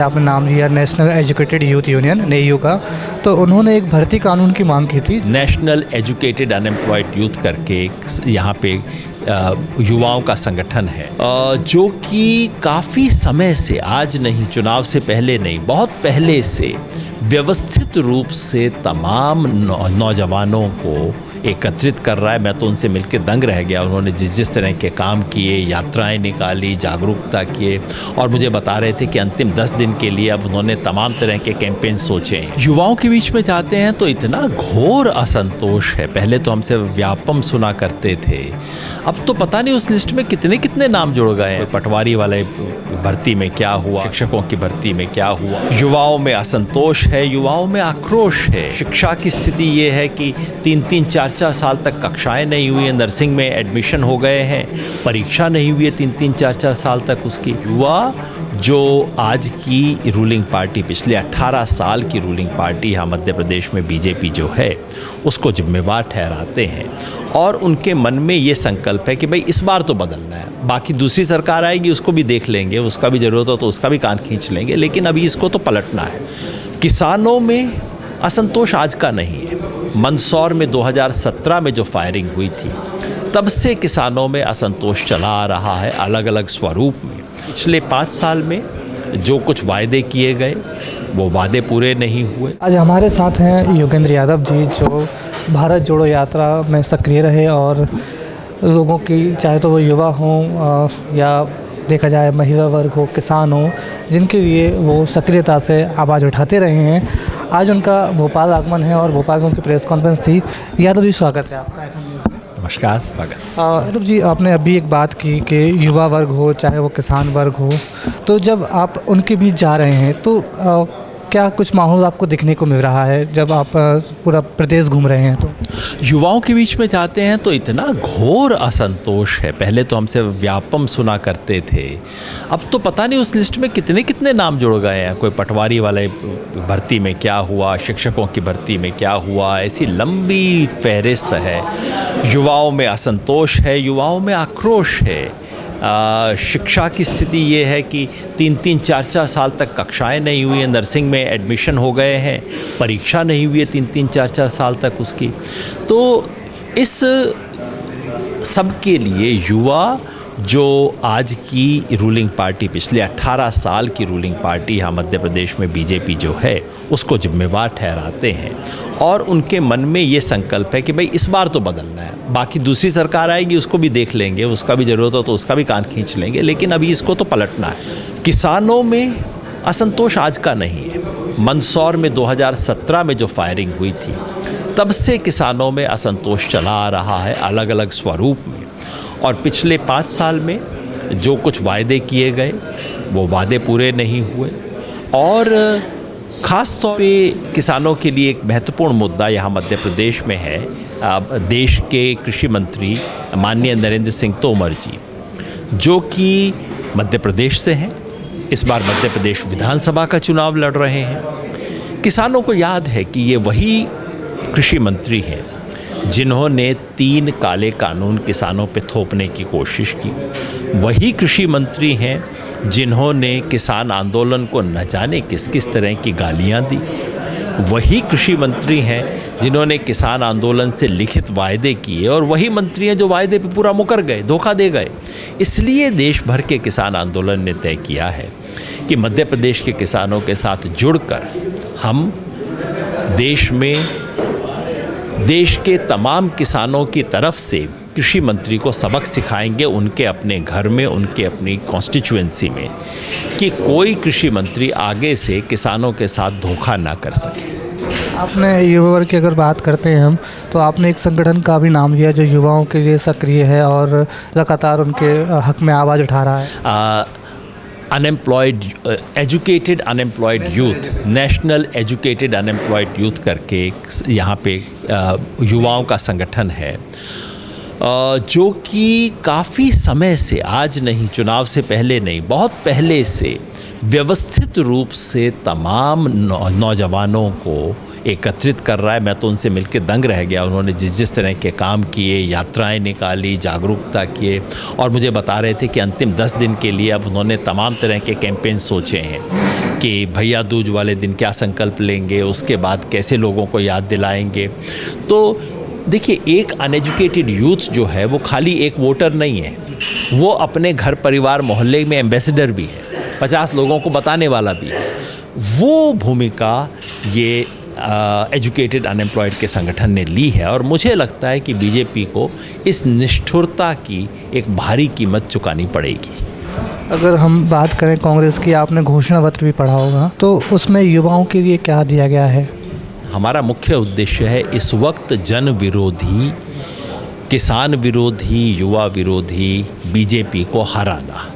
आपने नाम लिया नेशनल एजुकेटेड यूथ यूनियन नेयू का, तो उन्होंने एक भर्ती कानून की मांग की थी। नेशनल एजुकेटेड अनएम्प्लॉयड यूथ करके यहाँ पे युवाओं का संगठन है जो कि काफ़ी समय से, आज नहीं, चुनाव से पहले नहीं, बहुत पहले से व्यवस्थित रूप से तमाम नौजवानों को एकत्रित कर रहा है। मैं तो उनसे मिलकर दंग रह गया। उन्होंने जिस तरह के काम किए, यात्राएं निकाली, जागरूकता किए, और मुझे बता रहे थे कि अंतिम 10 दिन के लिए अब उन्होंने तमाम तरह के कैंपेन सोचे हैं। युवाओं के बीच में जाते हैं तो इतना घोर असंतोष है। पहले तो हमसे व्यापम सुना करते थे, अब तो पता नहीं उस लिस्ट में कितने कितने नाम जुड़ गए हैं। पटवारी वाले भर्ती में क्या हुआ, शिक्षकों की भर्ती में क्या हुआ। युवाओं में असंतोष है, युवाओं में आक्रोश है। शिक्षा की स्थिति ये है कि 3-3, 4-4 साल तक कक्षाएं नहीं हुई हैं, नर्सिंग में एडमिशन हो गए हैं, परीक्षा नहीं हुई है 3-3, 4-4 साल तक उसकी। युवा जो आज की रूलिंग पार्टी, पिछले 18 साल की रूलिंग पार्टी यहाँ मध्य प्रदेश में बीजेपी जो है, उसको जिम्मेवार ठहराते हैं और उनके मन में ये संकल्प है कि भाई इस बार तो बदलना है। बाकी दूसरी सरकार आएगी उसको भी देख लेंगे, उसका भी ज़रूरत हो तो उसका भी कान खींच लेंगे, लेकिन अभी इसको तो पलटना है। किसानों में असंतोष आज का नहीं है। मंदसौर में 2017 में जो फायरिंग हुई थी, तब से किसानों में असंतोष चला आ रहा है अलग अलग स्वरूप में। पिछले 5 साल में जो कुछ वायदे किए गए वो वादे पूरे नहीं हुए। आज हमारे साथ हैं योगेंद्र यादव जी, जो भारत जोड़ो यात्रा में सक्रिय रहे और लोगों की, चाहे तो वो युवा हों या देखा जाए महिला वर्ग हो, किसान हो, जिनके लिए वो सक्रियता से आवाज़ उठाते रहे हैं। आज उनका भोपाल आगमन है और भोपाल में उनकी प्रेस कॉन्फ्रेंस थी। यादव जी, स्वागत है आपका। नमस्कार, स्वागत। यादव जी, आपने अभी एक बात की कि युवा वर्ग हो चाहे वो किसान वर्ग हो, तो जब आप उनके बीच जा रहे हैं तो क्या कुछ माहौल आपको दिखने को मिल रहा है जब आप पूरा प्रदेश घूम रहे हैं? तो युवाओं के बीच में जाते हैं तो इतना घोर असंतोष है। पहले तो हमसे व्यापम सुना करते थे, अब तो पता नहीं उस लिस्ट में कितने कितने नाम जुड़ गए हैं। कोई पटवारी वाले भर्ती में क्या हुआ, शिक्षकों की भर्ती में क्या हुआ, ऐसी लंबी फहरिस्त है। युवाओं में असंतोष है, युवाओं में आक्रोश है। शिक्षा की स्थिति ये है कि 3-3, 4-4 साल तक कक्षाएं नहीं हुई हैं, नर्सिंग में एडमिशन हो गए हैं, परीक्षा नहीं हुई है 3-3, 4-4 साल तक उसकी। तो इस सब के लिए युवा जो आज की रूलिंग पार्टी, पिछले 18 साल की रूलिंग पार्टी यहाँ मध्य प्रदेश में बीजेपी जो है, उसको जिम्मेवार ठहराते हैं और उनके मन में ये संकल्प है कि भाई इस बार तो बदलना है। बाकी दूसरी सरकार आएगी उसको भी देख लेंगे, उसका भी ज़रूरत हो तो उसका भी कान खींच लेंगे, लेकिन अभी इसको तो पलटना है। किसानों में असंतोष आज का नहीं है। मंदसौर में 2017 में जो फायरिंग हुई थी, तब से किसानों में असंतोष चला आ रहा है अलग अलग स्वरूप में। और पिछले 5 साल में जो कुछ वायदे किए गए वो वादे पूरे नहीं हुए। और ख़ास तौर पे किसानों के लिए एक महत्वपूर्ण मुद्दा यहाँ मध्य प्रदेश में है। देश के कृषि मंत्री माननीय नरेंद्र सिंह तोमर जी, जो कि मध्य प्रदेश से हैं, इस बार मध्य प्रदेश विधानसभा का चुनाव लड़ रहे हैं। किसानों को याद है कि ये वही कृषि मंत्री हैं जिन्होंने 3 काले कानून किसानों पे थोपने की कोशिश की। वही कृषि मंत्री हैं जिन्होंने किसान आंदोलन को न जाने किस किस तरह की गालियां दी। वही कृषि मंत्री हैं जिन्होंने किसान आंदोलन से लिखित वायदे किए और वही मंत्री हैं जो वायदे पे पूरा मुकर गए, धोखा दे गए। इसलिए देश भर के किसान आंदोलन ने तय किया है कि मध्य प्रदेश के किसानों के साथ जुड़कर हम देश के तमाम किसानों की तरफ से कृषि मंत्री को सबक सिखाएंगे, उनके अपने घर में, उनके अपनी कॉन्स्टिट्यूएंसी में, कि कोई कृषि मंत्री आगे से किसानों के साथ धोखा ना कर सके। आपने युवा वर्ग की अगर बात करते हैं हम, तो आपने एक संगठन का भी नाम लिया जो युवाओं के लिए सक्रिय है और लगातार उनके हक में आवाज़ उठा रहा है। Unemployed educated unemployed youth, national educated unemployed youth करके यहाँ पे युवाओं का संगठन है जो कि काफ़ी समय से, आज नहीं, चुनाव से पहले नहीं, बहुत पहले से व्यवस्थित रूप से तमाम नौजवानों को एकत्रित कर रहा है। मैं तो उनसे मिलकर दंग रह गया। उन्होंने जिस तरह के काम किए, यात्राएं निकाली, जागरूकता किए, और मुझे बता रहे थे कि अंतिम 10 दिन के लिए अब उन्होंने तमाम तरह के कैंपेन सोचे हैं कि भैया दूज वाले दिन क्या संकल्प लेंगे, उसके बाद कैसे लोगों को याद दिलाएंगे। तो देखिए, एक अनएजुकेटेड यूथ जो है वो खाली एक वोटर नहीं है, वो अपने घर परिवार मोहल्ले में एम्बेसडर भी है, 50 लोगों को बताने वाला भी है। वो भूमिका ये एजुकेटेड अनएम्प्लॉयड के संगठन ने ली है, और मुझे लगता है कि बीजेपी को इस निष्ठुरता की एक भारी कीमत चुकानी पड़ेगी। अगर हम बात करें कांग्रेस की, आपने घोषणा पत्र भी पढ़ा होगा, तो उसमें युवाओं के लिए क्या दिया गया है? हमारा मुख्य उद्देश्य है इस वक्त जन विरोधी, किसान विरोधी, युवा विरोधी बीजेपी को हराना।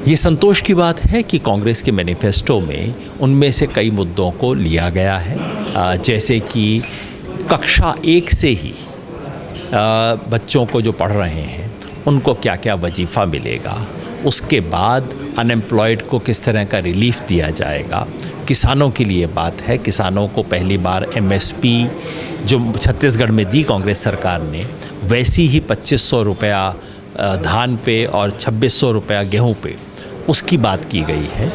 ये संतोष की बात है कि कांग्रेस के मैनिफेस्टो में उनमें से कई मुद्दों को लिया गया है, जैसे कि कक्षा 1 से ही बच्चों को जो पढ़ रहे हैं उनको क्या क्या वजीफ़ा मिलेगा, उसके बाद अनएम्प्लॉयड को किस तरह का रिलीफ दिया जाएगा। किसानों के लिए बात है, किसानों को पहली बार एमएसपी जो छत्तीसगढ़ में दी कांग्रेस सरकार ने, वैसी ही 2500 रुपया धान पे और 2600 रुपया गेहूँ पे, उसकी बात की गई है।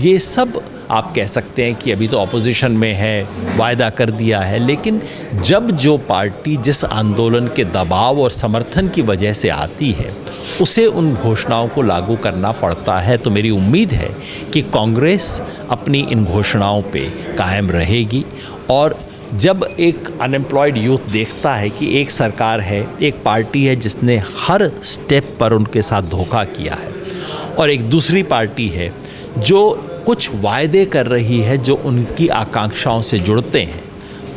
ये सब आप कह सकते हैं कि अभी तो ऑपोजिशन में है, वायदा कर दिया है, लेकिन जब जो पार्टी जिस आंदोलन के दबाव और समर्थन की वजह से आती है, उसे उन घोषणाओं को लागू करना पड़ता है। तो मेरी उम्मीद है कि कांग्रेस अपनी इन घोषणाओं पे कायम रहेगी, और जब एक अनएम्प्लॉयड यूथ देखता है कि एक सरकार है, एक पार्टी है जिसने हर स्टेप पर उनके साथ धोखा किया है, और एक दूसरी पार्टी है जो कुछ वायदे कर रही है जो उनकी आकांक्षाओं से जुड़ते हैं,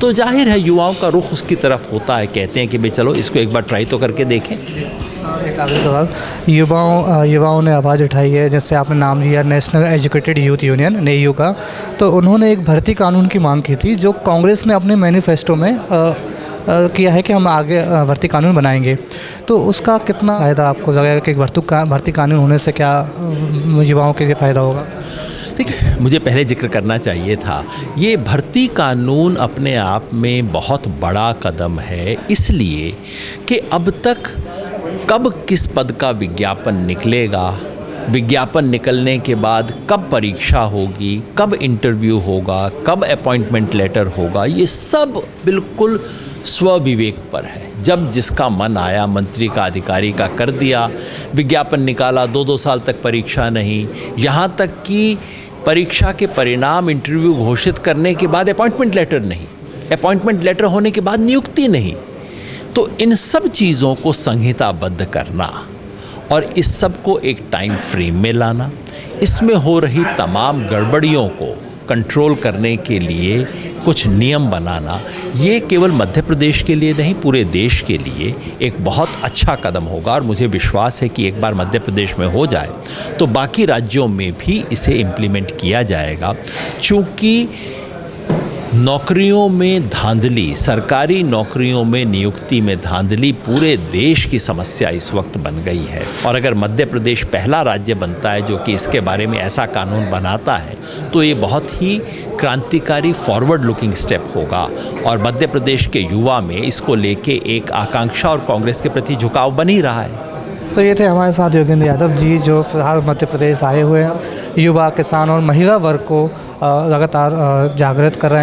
तो जाहिर है युवाओं का रुख उसकी तरफ होता है। कहते हैं कि भाई चलो इसको एक बार ट्राई तो करके देखें। एक आखिरी सवाल, युवाओं ने आवाज़ उठाई है, जैसे आपने नाम लिया नेशनल एजुकेटेड यूथ यूनियन नेयू का, तो उन्होंने एक भर्ती कानून की मांग की थी, जो कांग्रेस ने अपने मैनिफेस्टो में किया है कि हम आगे भर्ती कानून बनाएंगे। तो उसका कितना फ़ायदा आपको लगेगा कि भर्ती कानून होने से क्या युवाओं के लिए फ़ायदा होगा? देखिए, मुझे पहले जिक्र करना चाहिए था, ये भर्ती कानून अपने आप में बहुत बड़ा कदम है, इसलिए कि अब तक कब किस पद का विज्ञापन निकलेगा, विज्ञापन निकलने के बाद कब परीक्षा होगी, कब इंटरव्यू होगा, कब अपॉइंटमेंट लेटर होगा, ये सब बिल्कुल स्वविवेक पर है। जब जिसका मन आया मंत्री का, अधिकारी का कर दिया, विज्ञापन निकाला, 2-2 साल तक परीक्षा नहीं, यहाँ तक कि परीक्षा के परिणाम, इंटरव्यू घोषित करने के बाद अपॉइंटमेंट लेटर नहीं, अपॉइंटमेंट लेटर होने के बाद नियुक्ति नहीं। तो इन सब चीज़ों को संहिताबद्ध करना और इस सब को एक टाइम फ्रेम में लाना, इसमें हो रही तमाम गड़बड़ियों को कंट्रोल करने के लिए कुछ नियम बनाना, ये केवल मध्य प्रदेश के लिए नहीं, पूरे देश के लिए एक बहुत अच्छा कदम होगा। और मुझे विश्वास है कि एक बार मध्य प्रदेश में हो जाए तो बाकी राज्यों में भी इसे इम्प्लीमेंट किया जाएगा। चूँकि नौकरियों में धांधली, सरकारी नौकरियों में नियुक्ति में धांधली पूरे देश की समस्या इस वक्त बन गई है, और अगर मध्य प्रदेश पहला राज्य बनता है जो कि इसके बारे में ऐसा कानून बनाता है, तो ये बहुत ही क्रांतिकारी फॉरवर्ड लुकिंग स्टेप होगा, और मध्य प्रदेश के युवा में इसको लेके एक आकांक्षा और कांग्रेस के प्रति झुकाव बन ही रहा है। तो ये थे हमारे साथ योगेंद्र यादव जी, जो फिलहाल मध्य प्रदेश आए हुए हैं, युवा, किसान और महिला वर्ग को लगातार जागृत कर रहे हैं।